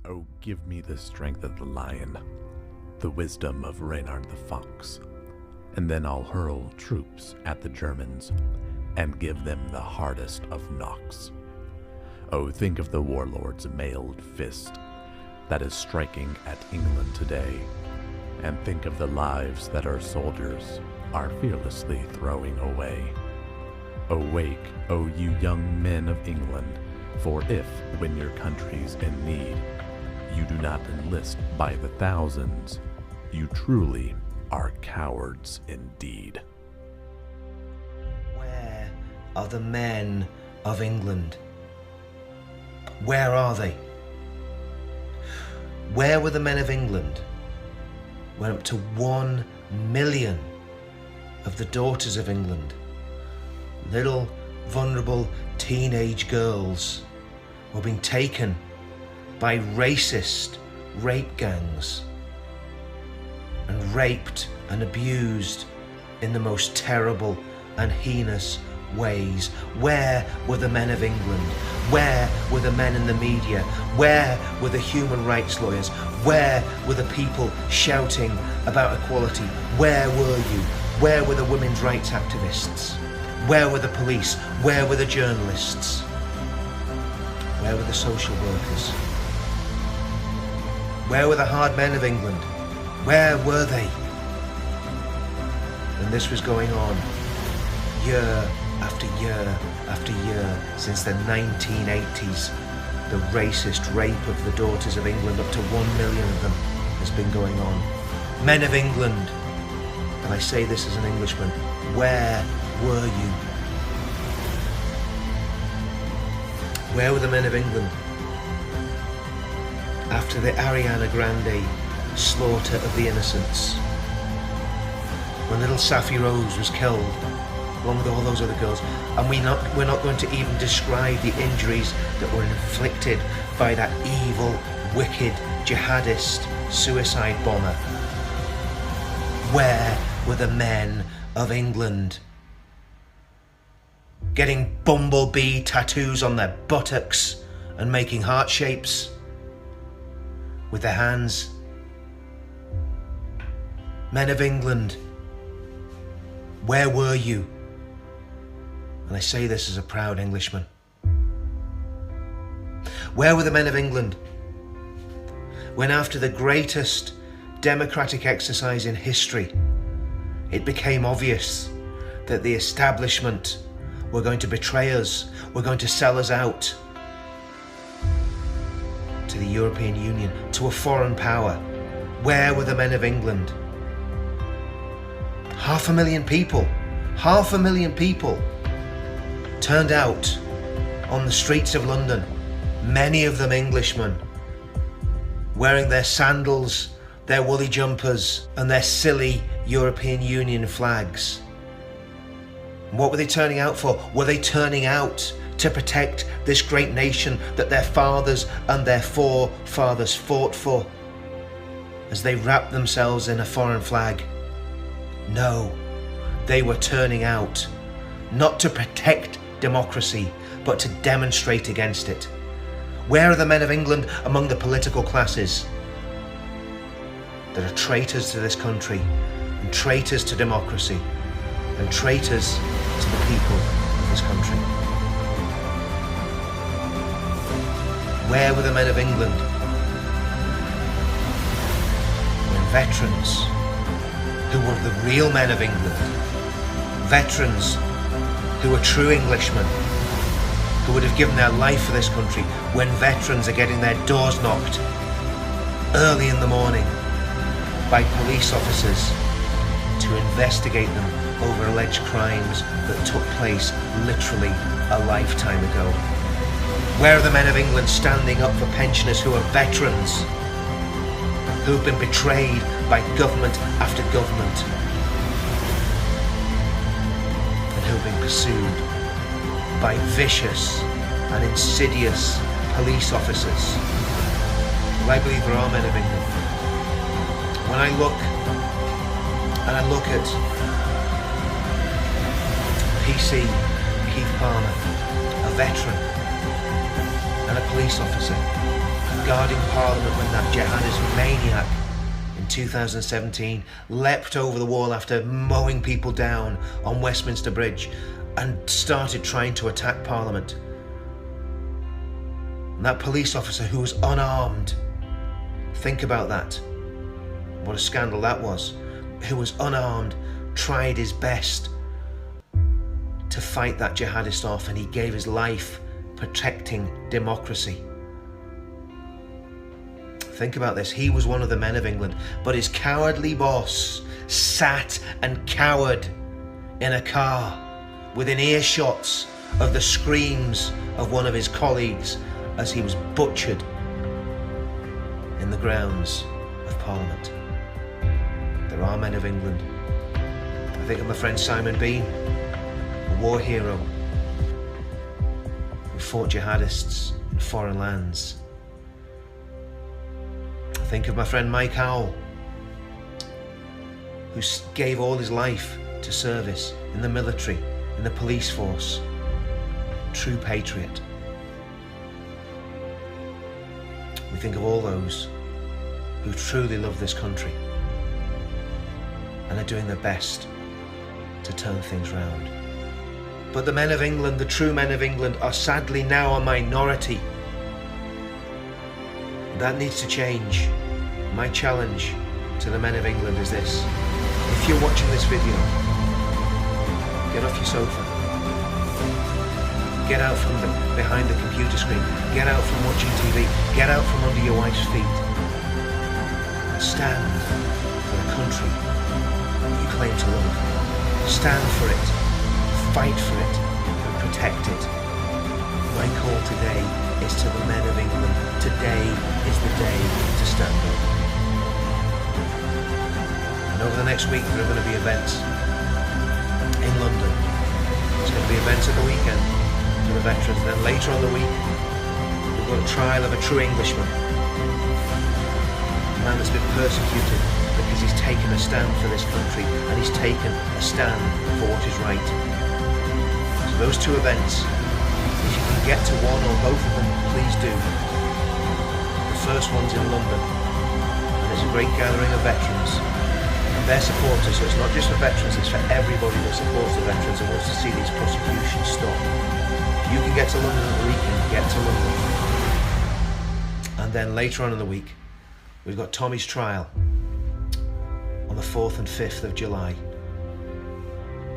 Oh, give me the strength of the lion, the wisdom of Reynard the fox, and then I'll hurl troops at the Germans and give them the hardest of knocks. Oh, think of the warlord's mailed fist that is striking at England today, and think of the lives that our soldiers are fearlessly throwing away. Awake, O you young men of England, for if, when your country's in need, you do not enlist by the thousands, you truly are cowards indeed. Where are the men of England? Where are they? Where were the men of England when up to 1 million of the daughters of England, little vulnerable teenage girls, were being taken by racist rape gangs and raped and abused in the most terrible and heinous ways? Where were the men of England? Where were the men in the media? Where were the human rights lawyers? Where were the people shouting about equality? Where were you? Where were the women's rights activists? Where were the police? Where were the journalists? Where were the social workers? Where were the hard men of England? Where were they when this was going on year after year after year since the 1980s? The racist rape of the daughters of England, up to 1 million of them, has been going on. Men of England, and I say this as an Englishman, where were you? Where were the men of England after the Ariana Grande slaughter of the innocents? When little Safi Rose was killed, along with all those other girls, and we're not going to even describe the injuries that were inflicted by that evil, wicked, jihadist suicide bomber. Where were the men of England? Getting bumblebee tattoos on their buttocks and making heart shapes with their hands. Men of England, where were you? And I say this as a proud Englishman. Where were the men of England when, after the greatest democratic exercise in history, it became obvious that the establishment were going to betray us, were going to sell us out to the European Union, to a foreign power? Where were the men of England? 500,000 people turned out on the streets of London, many of them Englishmen, wearing their sandals, their woolly jumpers, and their silly European Union flags. What were they turning out for? Were they turning out to protect this great nation that their fathers and their forefathers fought for as they wrapped themselves in a foreign flag? No, they were turning out not to protect democracy, but to demonstrate against it. Where are the men of England among the political classes that are traitors to this country, and traitors to democracy, and traitors to the people of this country? Where were the men of England when veterans, who were the real men of England, veterans who were true Englishmen, who would have given their life for this country, when veterans are getting their doors knocked early in the morning by police officers to investigate them over alleged crimes that took place literally a lifetime ago? Where are the men of England standing up for pensioners who are veterans, who have been betrayed by government after government, and who have been pursued by vicious and insidious police officers? Well, I believe there are men of England. When I look at PC Keith Palmer, a veteran and a police officer, guarding Parliament when that jihadist maniac in 2017 leapt over the wall after mowing people down on Westminster Bridge and started trying to attack Parliament. And that police officer who was unarmed, think about that, what a scandal that was, who was unarmed, tried his best to fight that jihadist off, and he gave his life protecting democracy. Think about this, he was one of the men of England, but his cowardly boss sat and cowered in a car within earshots of the screams of one of his colleagues as he was butchered in the grounds of Parliament. There are men of England. I think of my friend Simon Bean, a war hero who fought jihadists in foreign lands. I think of my friend Mike Howell, who gave all his life to service in the military, in the police force. True patriot. We think of all those who truly love this country and are doing their best to turn things round. But the men of England, the true men of England, are sadly now a minority. That needs to change. My challenge to the men of England is this. If you're watching this video, get off your sofa. Get out from behind the computer screen. Get out from watching TV. Get out from under your wife's feet. And stand for the country you claim to love. Stand for it. Fight for it. And protect it. My call today is to the men of England. Today is the day to stand up. And over the next week there are going to be events in London. There's going to be events at the weekend for the veterans. And then later on the week we've got a trial of a true Englishman. A man that's been persecuted because he's taken a stand for this country and he's taken a stand for what is right. So those two events, if you can get to one or both of them, please do. The first one's in London, and it's a great gathering of veterans and their supporters. So it's not just for veterans, it's for everybody that supports the veterans and wants to see these prosecutions stop. If you can get to London at the weekend, get to London. And then later on in the week, we've got Tommy's trial on the 4th and 5th of July.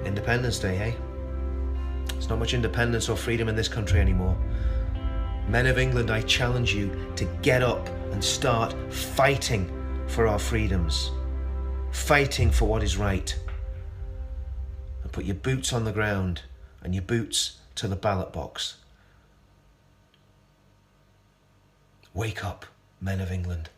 Independence Day, eh? There's not much independence or freedom in this country anymore. Men of England, I challenge you to get up and start fighting for our freedoms. Fighting for what is right. And put your boots on the ground and your boots to the ballot box. Wake up, men of England.